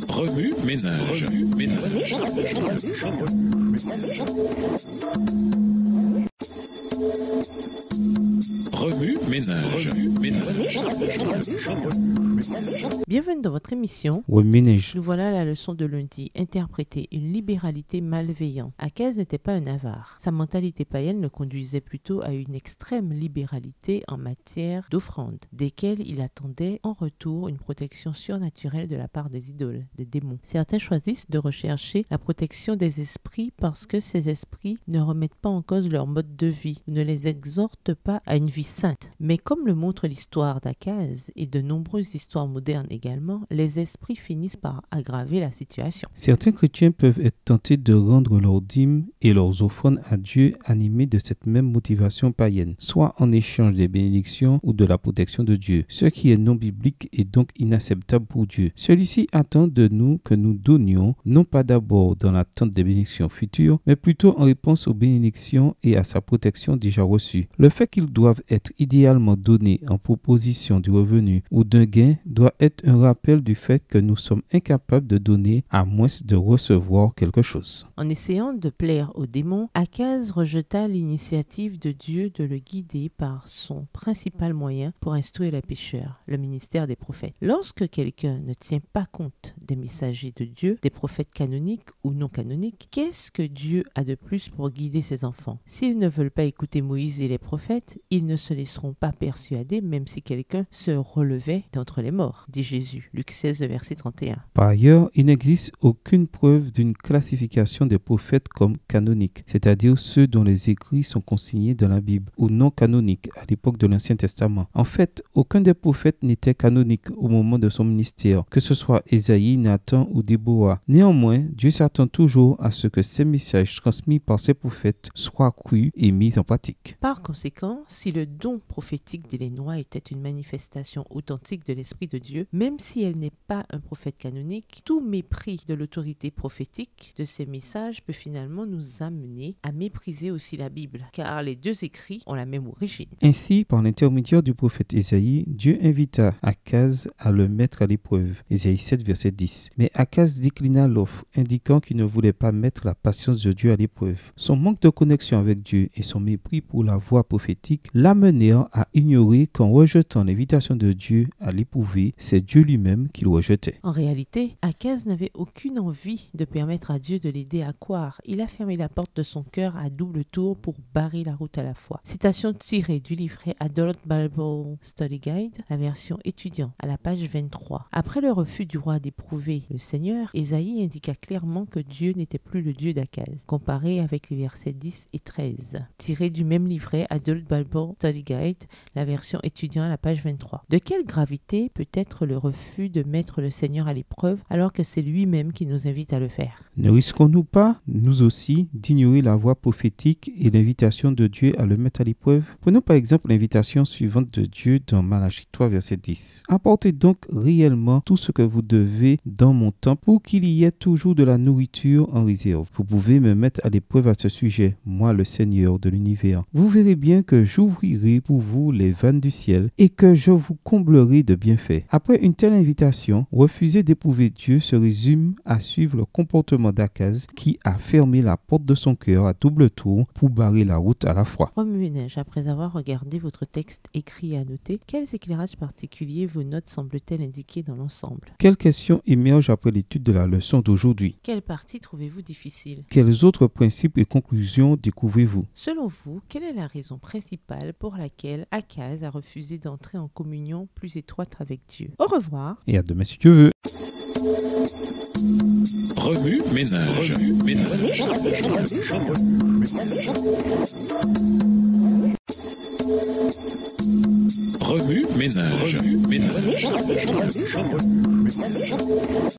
Remue ménage. Remue ménage. Bienvenue dans votre émission. Ménage. Nous voilà à la leçon de lundi. Interpréter une libéralité malveillante. Akaz n'était pas un avare. Sa mentalité païenne le conduisait plutôt à une extrême libéralité en matière d'offrandes, desquelles il attendait en retour une protection surnaturelle de la part des idoles, des démons. Certains choisissent de rechercher la protection des esprits parce que ces esprits ne remettent pas en cause leur mode de vie, ne les exhortent pas à une vie sainte. Mais comme le montre l'histoire d'Akaz et de nombreuses histoires modernes également, les esprits finissent par aggraver la situation. Certains chrétiens peuvent être tentés de rendre leurs dîmes et leurs offrandes à Dieu animés de cette même motivation païenne, soit en échange des bénédictions ou de la protection de Dieu, ce qui est non biblique et donc inacceptable pour Dieu. Celui-ci attend de nous que nous donnions, non pas d'abord dans l'attente des bénédictions futures, mais plutôt en réponse aux bénédictions et à sa protection déjà reçue. Le fait qu'ils doivent être idéalement donnés en proposition du revenu ou d'un gain doit être un rappel du fait que nous sommes incapables de donner à moins de recevoir quelque chose. En essayant de plaire aux démons, Akaz rejeta l'initiative de Dieu de le guider par son principal moyen pour instruire les pécheurs, le ministère des prophètes. Lorsque quelqu'un ne tient pas compte des messagers de Dieu, des prophètes canoniques ou non canoniques, qu'est-ce que Dieu a de plus pour guider ses enfants? S'ils ne veulent pas écouter Moïse et les prophètes, ils ne se laisseront pas persuader même si quelqu'un se relevait d'entre les morts, dit Jésus, Luc 16, verset 31. Par ailleurs, il n'existe aucune preuve d'une classification des prophètes comme canoniques, c'est-à-dire ceux dont les écrits sont consignés dans la Bible, ou non canoniques à l'époque de l'Ancien Testament. En fait, aucun des prophètes n'était canonique au moment de son ministère, que ce soit Ésaïe, Nathan ou Déborah. Néanmoins, Dieu s'attend toujours à ce que ces messages transmis par ces prophètes soient crus et mis en pratique. Par conséquent, si le don prophétique d'Élénois était une manifestation authentique de l'Esprit de Dieu, même si elle n'est pas un prophète canonique, tout mépris de l'autorité prophétique de ces messages peut finalement nous amener à mépriser aussi la Bible, car les deux écrits ont la même origine. Ainsi, par l'intermédiaire du prophète Ésaïe, Dieu invita Akaz à le mettre à l'épreuve. Ésaïe 7, verset 10. Mais Akaz déclina l'offre, indiquant qu'il ne voulait pas mettre la patience de Dieu à l'épreuve. Son manque de connexion avec Dieu et son mépris pour la voix prophétique l'amenèrent à ignorer qu'en rejetant l'invitation de Dieu à l'éprouver, c'est Dieu lui-même qu'il rejetait. En réalité, Akaz n'avait aucune envie de permettre à Dieu de l'aider à croire. Il a fermé la porte de son cœur à double tour pour barrer la route à la foi. Citation tirée du livret Adult Bible Study Guide, la version étudiant, à la page 23. Après le refus du roi d'éprouver le Seigneur, Ésaïe indiqua clairement que Dieu n'était plus le Dieu d'Akaz, comparé avec les versets 10 et 13. Tiré du même livret Adult Bible Study Guide, la version étudiant à la page 23. De quelle gravité peut être le refus de mettre le Seigneur à l'épreuve alors que c'est lui-même qui nous invite à le faire? Ne risquons-nous pas, nous aussi, d'ignorer la voix prophétique et l'invitation de Dieu à le mettre à l'épreuve? Prenons par exemple l'invitation suivante de Dieu dans Malachie 3, verset 10. Apportez donc réellement tout ce que vous devez dans mon temps pour qu'il y ait toujours de la nourriture en réserve. Vous pouvez me mettre à l'épreuve à ce sujet, moi le Seigneur de l'univers. Vous verrez bien que j'ouvrirai pour vous les vannes du ciel et que je vous comblerai de bienfaits. Après une telle invitation, refuser d'éprouver Dieu se résume à suivre le comportement d'Akaz qui a fermé la porte de son cœur à double tour pour barrer la route à la foi. Remue-ménage, après avoir regardé votre texte écrit et annoté, quels éclairages particuliers vos notes semblent-elles indiquer dans l'ensemble? Quelles questions émergent après l'étude de la leçon d'aujourd'hui? Quelle partie trouvez-vous difficile? Quels autres principes et conclusions découvrez-vous? Selon vous, quelle est la raison principale pour laquelle Akaz a refusé d'entrer en communion plus étroite avec Dieu? Au revoir. Et à demain si Dieu veut. Remue ménage. Remue ménage.